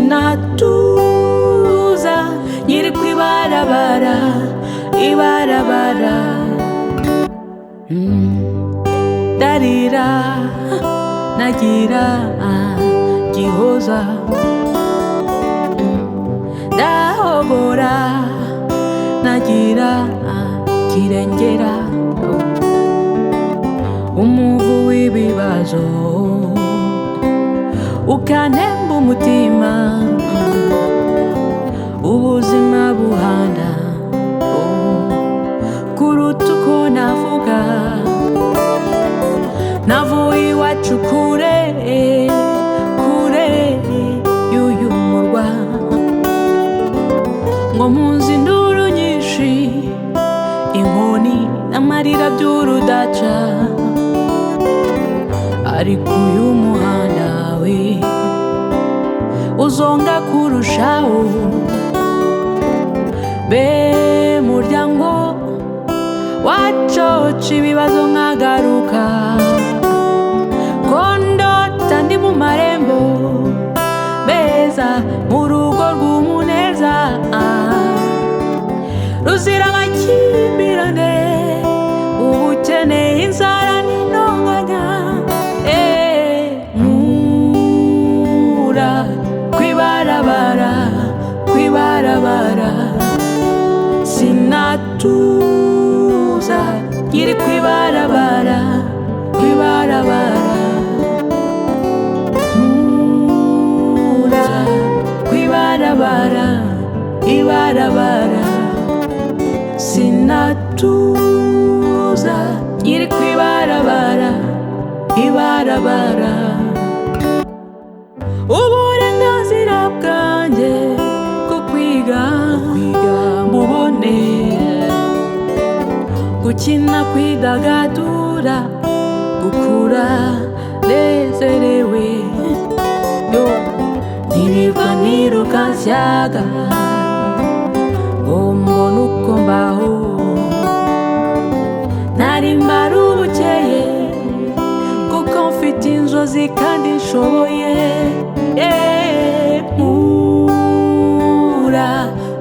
sinatuza nyiri kwibarabara ibarabara darira nagira gihoza dahogora nagira kirengera umuvu w'ibibazo ukanemba umutima ubuzima buhanda kuruta uko navuga navuye iwacu kure kure y'uyu murwa ngo mpunze induru nyinshi inkoni n'amarira by'urudaca ariko uyu muhanda we uzonga kurushaho be muryango wacoca ibibazo nkagaruka kondota ndi mu marembo beza mu rugo rw'umuneza ruzira amakimbirane ubukene inzara n'intonganya nkura kwibarabara kwibarabara sinatuza nyiri kwibarabara kwibarabara nkura kwibarabara ibarabara sinatuza nyiri kwibarabara ibarabara uburenganzira bwanjye bwo kwiga mubone gukina kwidagadura gukura nezerewe yo ntirirwa niruka nsyaga ngo mbone uko mbaho nari mbara ubukeye kuko mfite inzozi kandi nshoboye nkura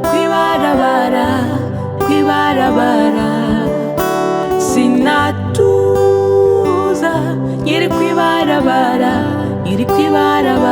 kwibarabara kwibarabara sinatuza nyiri kwibarabara nyiri kwibarabara